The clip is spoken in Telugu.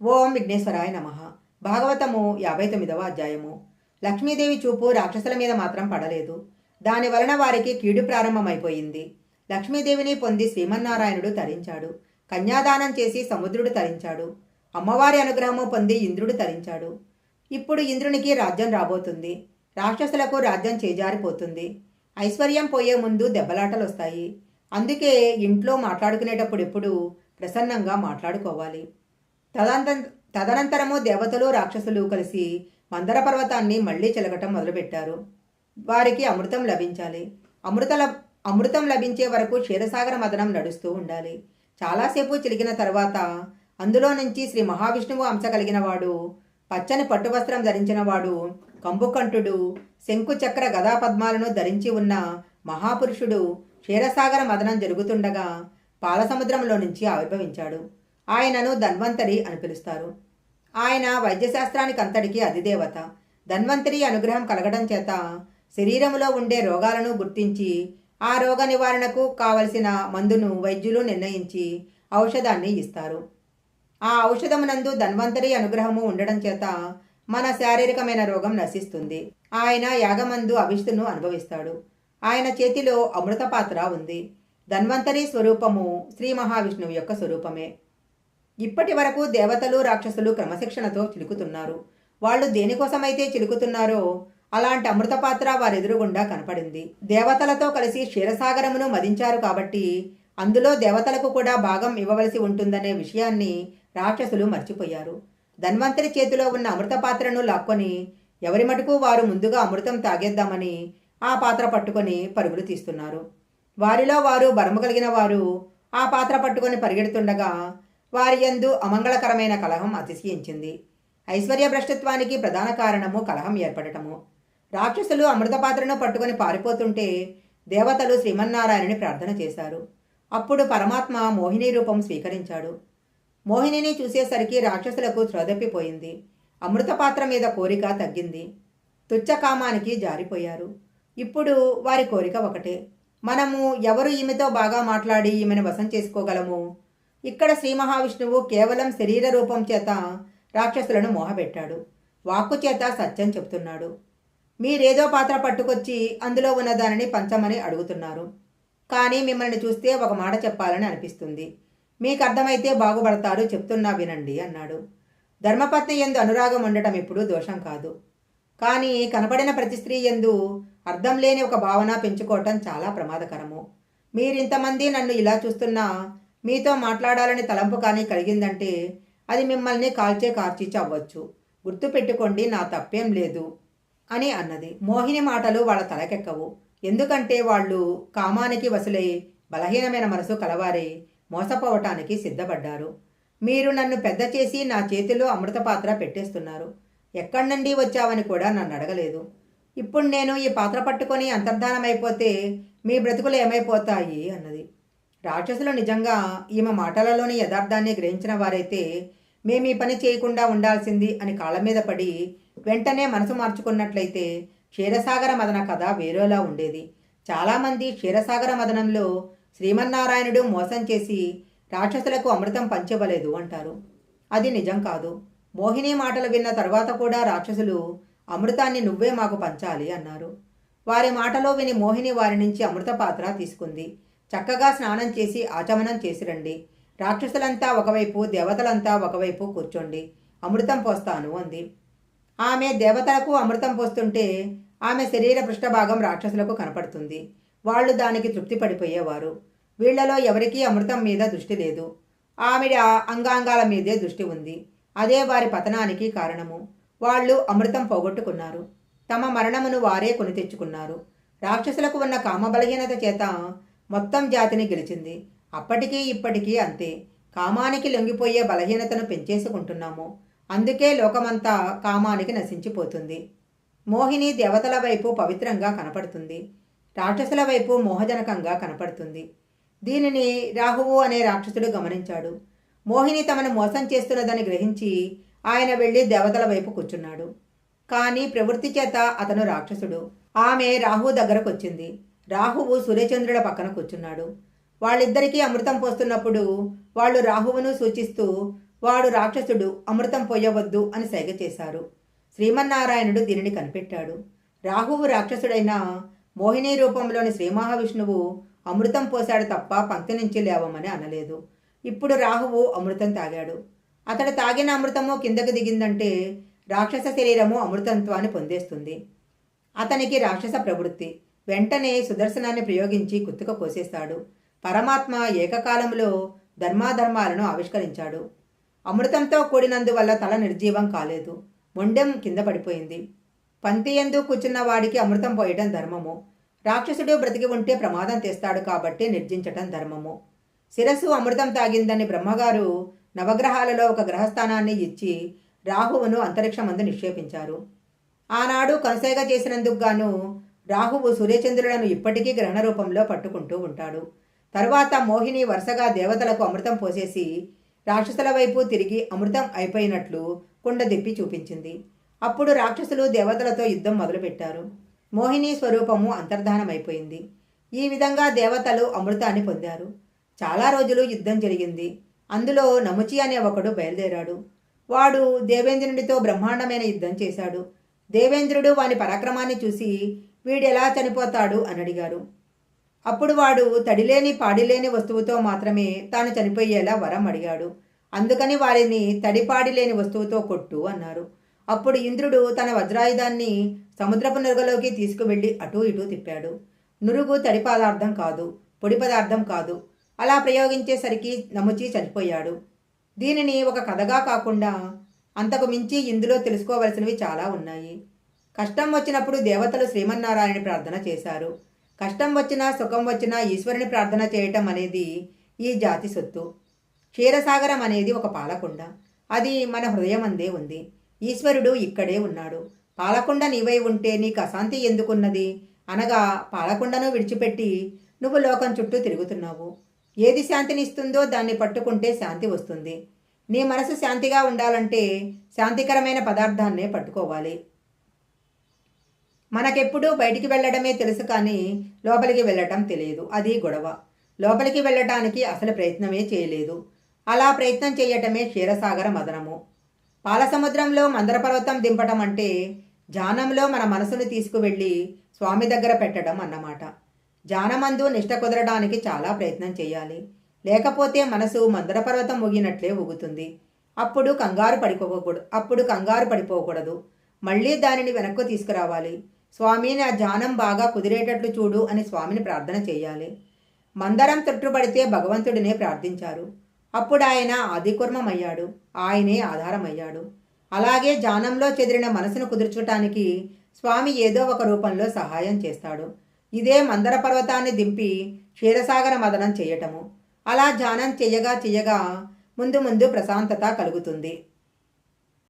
ఓం విఘ్నేశ్వరాయ నమః. భాగవతము 59వ అధ్యాయము. లక్ష్మీదేవి చూపు రాక్షసుల మీద మాత్రం పడలేదు. దాని వలన వారికి కీడు ప్రారంభమైపోయింది. లక్ష్మీదేవిని పొంది శ్రీమన్నారాయణుడు తరించాడు. కన్యాదానం చేసి సముద్రుడు తరించాడు. అమ్మవారి అనుగ్రహము పొంది ఇంద్రుడు తరించాడు. ఇప్పుడు ఇంద్రునికి రాజ్యం రాబోతుంది. రాక్షసులకు రాజ్యం చేజారిపోతుంది. ఐశ్వర్యం పోయే ముందు దెబ్బలాటలొస్తాయి. అందుకే ఇంట్లో మాట్లాడుకునేటప్పుడు ఎప్పుడు ప్రసన్నంగా మాట్లాడుకోవాలి. తదనంతరము దేవతలు రాక్షసులు కలిసి మందర పర్వతాన్ని మళ్లీ చిలకటం మొదలుపెట్టారు. వారికి అమృతం లభించాలి. అమృతం లభించే వరకు క్షీరసాగర మదనం నడుస్తూ ఉండాలి. చాలాసేపు చిలికిన తర్వాత అందులో నుంచి శ్రీ మహావిష్ణువు అంశ కలిగిన వాడు, పచ్చని పట్టువస్త్రం ధరించిన వాడు, కంబుకంఠుడు, శంకు చక్ర గదా పద్మాలను ధరించి ఉన్న మహాపురుషుడు క్షీరసాగర మదనం జరుగుతుండగా పాలసముద్రంలో నుంచి ఆవిర్భవించాడు. ఆయనను ధన్వంతరి అని పిలుస్తారు. ఆయన వైద్యశాస్త్రానికి అంతటికీ అధిదేవత. ధన్వంతరి అనుగ్రహం కలగడం చేత శరీరములో ఉండే రోగాలను గుర్తించి ఆ రోగ నివారణకు కావలసిన మందును వైద్యులు నిర్ణయించి ఔషధాన్ని ఇస్తారు. ఆ ఔషధమునందు ధన్వంతరి అనుగ్రహము ఉండడం చేత మన శారీరకమైన రోగం నశిస్తుంది. ఆయన యాగమందు అవిష్టును అనుభవిస్తాడు. ఆయన చేతిలో అమృత పాత్ర ఉంది. ధన్వంతరి స్వరూపము శ్రీ మహావిష్ణువు యొక్క స్వరూపమే. ఇప్పటి వరకు దేవతలు రాక్షసులు క్రమశిక్షణతో చిలుకుతున్నారు. వాళ్ళు దేనికోసమైతే చిలుకుతున్నారో అలాంటి అమృతపాత్ర వారెదురుగుండా కనపడింది. దేవతలతో కలిసి క్షీరసాగరమును మదించారు కాబట్టి అందులో దేవతలకు కూడా భాగం ఇవ్వవలసి ఉంటుందనే విషయాన్ని రాక్షసులు మర్చిపోయారు. ధన్వంతరి చేతిలో ఉన్న అమృతపాత్రను లాక్కొని ఎవరి మటుకు వారు ముందుగా అమృతం తాగేద్దామని ఆ పాత్ర పట్టుకొని పరుగులు తీస్తున్నారు. వారిలో వారు బరము కలిగిన వారు ఆ పాత్ర పట్టుకొని పరిగెడుతుండగా వారి యందు అమంగళకరమైన కలహం అతిశయించింది. ఐశ్వర్య భ్రష్టత్వానికి ప్రధాన కారణము కలహం ఏర్పడటము. రాక్షసులు అమృతపాత్రను పట్టుకొని పారిపోతుంటే దేవతలు శ్రీమన్నారాయణుని ప్రార్థన చేశారు. అప్పుడు పరమాత్మ మోహిని రూపం స్వీకరించాడు. మోహినిని చూసేసరికి రాక్షసులకు త్రోదెప్పిపోయింది. అమృతపాత్ర మీద కోరిక తగ్గింది. తుచ్చకామానికి జారిపోయారు. ఇప్పుడు వారి కోరిక ఒకటే, మనము ఎవరు ఈమెతో బాగా మాట్లాడి ఈమెను వశం చేసుకోగలము? ఇక్కడ శ్రీ మహావిష్ణువు కేవలం శరీర రూపం చేత రాక్షసులను మోహపెట్టాడు. వాక్కు చేత సత్యం చెప్తున్నాడు. మీరేదో పాత్ర పట్టుకొచ్చి అందులో ఉన్న దానిని పంచమని అడుగుతున్నారు. కానీ మిమ్మల్ని చూస్తే ఒక మాట చెప్పాలని అనిపిస్తుంది. మీకు అర్థమైతే బాగుపడతారు, చెప్తున్నా వినండి అన్నాడు. ధర్మపత్ని యందు అనురాగం ఉండటం ఇప్పుడు దోషం కాదు. కానీ కనపడిన ప్రతి స్త్రీ యందు అర్థం లేని ఒక భావన పెంచుకోవటం చాలా ప్రమాదకరము. మీరింతమంది నన్ను ఇలా చూస్తున్నా మీతో మాట్లాడాలని తలంపు కానీ కలిగిందంటే అది మిమ్మల్ని కాల్చే కార్చీచ అవ్వచ్చు. గుర్తుపెట్టుకోండి, నా తప్పేం లేదు అని అన్నది. మోహిని మాటలు వాళ్ళ తలకెక్కవు. ఎందుకంటే వాళ్ళు కామానికి వసులై బలహీనమైన మనసు కలవారై మోసపోవటానికి సిద్ధపడ్డారు. మీరు నన్ను పెద్ద చేసి నా చేతిలో అమృతపాత్ర పెట్టేస్తున్నారు. ఎక్కడి నుండి వచ్చావని కూడా నన్ను అడగలేదు. ఇప్పుడు నేను ఈ పాత్ర పట్టుకొని అంతర్ధానమైపోతే మీ బ్రతుకులు ఏమైపోతాయి అన్నది. రాక్షసులు నిజంగా ఈమె మాటలలోని యథార్థాన్ని గ్రహించిన వారైతే మేము ఈ పని చేయకుండా ఉండాల్సింది అని కాళ్ళ మీద పడి వెంటనే మనసు మార్చుకున్నట్లయితే క్షీరసాగర మదన కథ వేరేలా ఉండేది. చాలామంది క్షీరసాగర మదనంలో శ్రీమన్నారాయణుడు మోసం చేసి రాక్షసులకు అమృతం పంచివ్వలేదు అంటారు. అది నిజం కాదు. మోహిని మాటలు విన్న తర్వాత కూడా రాక్షసులు అమృతాన్ని నువ్వే మాకు పంచాలి అన్నారు. వారి మాటలో విని మోహిని వారి నుంచి అమృత పాత్ర తీసుకుంది. చక్కగా స్నానం చేసి ఆచమనం చేసిరండి. రాక్షసులంతా ఒకవైపు, దేవతలంతా ఒకవైపు కూర్చోండి, అమృతం పోస్తాను అంది. ఆమె దేవతలకు అమృతం పోస్తుంటే ఆమె శరీర పృష్ఠభాగం రాక్షసులకు కనపడుతుంది. వాళ్ళు దానికి తృప్తి పడిపోయేవారు. వీళ్లలో ఎవరికీ అమృతం మీద దృష్టి లేదు. ఆమెడ అంగాంగాల మీదే దృష్టి ఉంది. అదే వారి పతనానికి కారణము. వాళ్ళు అమృతం పోగొట్టుకున్నారు. తమ మరణమును వారే కొని తెచ్చుకున్నారు. రాక్షసులకు ఉన్న కామబలహీనత చేత మొత్తం జాతిని గెలిచింది. అప్పటికీ ఇప్పటికీ అంతే. కామానికి లొంగిపోయే బలహీనతను పెంచేసుకుంటున్నాము. అందుకే లోకమంతా కామానికి నశించిపోతుంది. మోహిని దేవతల వైపు పవిత్రంగా కనపడుతుంది. రాక్షసుల వైపు మోహజనకంగా కనపడుతుంది. దీనిని రాహువు అనే రాక్షసుడు గమనించాడు. మోహిని తమను మోసం చేస్తున్నదని గ్రహించి ఆయన వెళ్ళి దేవతల వైపు కూర్చున్నాడు. కానీ ప్రవృత్తి చేత అతను రాక్షసుడు. ఆమె రాహువు దగ్గరకొచ్చింది. రాహువు సూర్యచంద్రుల పక్కన కూర్చున్నాడు. వాళ్ళిద్దరికీ అమృతం పోస్తున్నప్పుడు వాళ్ళు రాహువును సూచిస్తూ వాడు రాక్షసుడు, అమృతం పోయవద్దు అని సైగ చేశారు. శ్రీమన్నారాయణుడు దీనిని కనిపెట్టాడు. రాహువు రాక్షసుడైన మోహిని రూపంలోని శ్రీ మహావిష్ణువు అమృతం పోశాడు తప్ప పంక్తి నుంచి లేవమని అనలేదు. ఇప్పుడు రాహువు అమృతం తాగాడు. అతడు తాగిన అమృతము కిందకు దిగిందంటే రాక్షస శరీరము అమృతత్వాన్ని పొందేస్తుంది. అతనికి రాక్షస ప్రవృత్తి. వెంటనే సుదర్శనాన్ని ప్రయోగించి కుత్తుక కోసేస్తాడు. పరమాత్మ ఏకకాలంలో ధర్మాధర్మాలను ఆవిష్కరించాడు. అమృతంతో కూడినందువల్ల తల నిర్జీవం కాలేదు. మొండెం కింద పడిపోయింది. పంతి ఎందు కూర్చున్న వాడికి అమృతం పోయటం ధర్మము. రాక్షసుడు బ్రతికి ఉంటే ప్రమాదం తెస్తాడు కాబట్టి నిర్జించటం ధర్మము. శిరస్సు అమృతం తాగిందని బ్రహ్మగారు నవగ్రహాలలో ఒక గ్రహస్థానాన్ని ఇచ్చి రాహువును అంతరిక్షమందు నిక్షేపించారు. ఆనాడు కనుసైగ చేసినందుకు గాను రాహువు సూర్యచంద్రులను ఇప్పటికీ గ్రహణ రూపంలో పట్టుకుంటూ ఉంటాడు. తరువాత మోహిని వరుసగా దేవతలకు అమృతం పోసేసి రాక్షసుల వైపు తిరిగి అమృతం అయిపోయినట్లు కుండ దిప్పి చూపించింది. అప్పుడు రాక్షసులు దేవతలతో యుద్ధం మొదలుపెట్టారు. మోహిని స్వరూపము అంతర్ధానమైపోయింది. ఈ విధంగా దేవతలు అమృతాన్ని పొందారు. చాలా రోజులు యుద్ధం జరిగింది. అందులో నముచి అనే ఒకడు బయలుదేరాడు. వాడు దేవేంద్రునితో బ్రహ్మాండమైన యుద్ధం చేశాడు. దేవేంద్రుడు వాని పరాక్రమాన్ని చూసి వీడెలా చనిపోతాడు అని అడిగారు. అప్పుడు వాడు తడిలేని పాడిలేని వస్తువుతో మాత్రమే తాను చనిపోయేలా వరం అడిగాడు. అందుకని వారిని తడిపాడిలేని వస్తువుతో కొట్టు అన్నారు. అప్పుడు ఇంద్రుడు తన వజ్రాయుధాన్ని సముద్రపు నురుగలోకి తీసుకువెళ్ళి అటూ ఇటూ తిప్పాడు. నురుగు తడి పదార్థం కాదు, పొడి పదార్థం కాదు. అలా ప్రయోగించేసరికి నముచి చనిపోయాడు. దీనిని ఒక కథగా కాకుండా అంతకు మించి ఇందులో తెలుసుకోవలసినవి చాలా ఉన్నాయి. కష్టం వచ్చినప్పుడు దేవతలు శ్రీమన్నారాయణ ప్రార్థన చేశారు. కష్టం వచ్చినా సుఖం వచ్చినా ఈశ్వరుని ప్రార్థన చేయటం అనేది ఈ జాతి సొత్తు. క్షీరసాగరం అనేది ఒక పాలకుండ. అది మన హృదయమందే ఉంది. ఈశ్వరుడు ఇక్కడే ఉన్నాడు. పాలకుండ నీవై ఉంటే నీకు అశాంతి ఎందుకున్నది అనగా పాలకుండను విడిచిపెట్టి నువ్వు లోకం చుట్టూ తిరుగుతున్నావు. ఏది శాంతినిస్తుందో దాన్ని పట్టుకుంటే శాంతి వస్తుంది. నీ మనసు శాంతిగా ఉండాలంటే శాంతికరమైన పదార్థాన్నే పట్టుకోవాలి. మనకెప్పుడూ బయటికి వెళ్ళడమే తెలుసు కానీ లోపలికి వెళ్ళటం తెలియదు. అది గొడవ. లోపలికి వెళ్ళటానికి అసలు ప్రయత్నమే చేయలేదు. అలా ప్రయత్నం చేయటమే క్షీరసాగర మదనము. పాలసముద్రంలో మందరపర్వతం దింపటం అంటే ధ్యానంలో మన మనసును తీసుకువెళ్ళి స్వామి దగ్గర పెట్టడం అన్నమాట. ధ్యానమందు నిష్ట కుదరడానికి చాలా ప్రయత్నం చేయాలి. లేకపోతే మనసు మందరపర్వతం ఊగినట్లే ఊగుతుంది. అప్పుడు కంగారు పడిపోకూడదు. మళ్ళీ దానిని వెనక్కు తీసుకురావాలి. స్వామి నా ధ్యానం బాగా కుదిరేటట్లు చూడు అని స్వామిని ప్రార్థన చేయాలి. మందరం తొట్టుపడితే భగవంతుడినే ప్రార్థించారు. అప్పుడు ఆయన ఆదికుర్మమయ్యాడు. ఆయనే ఆధారమయ్యాడు. అలాగే ధ్యానంలో చెదిరిన మనసును కుదుర్చటానికి స్వామి ఏదో ఒక రూపంలో సహాయం చేస్తాడు. ఇదే మందర పర్వతాన్ని దింపి క్షీరసాగర మదనం చేయటము. అలా ధ్యానం చెయ్యగా ముందు ప్రశాంతత కలుగుతుంది.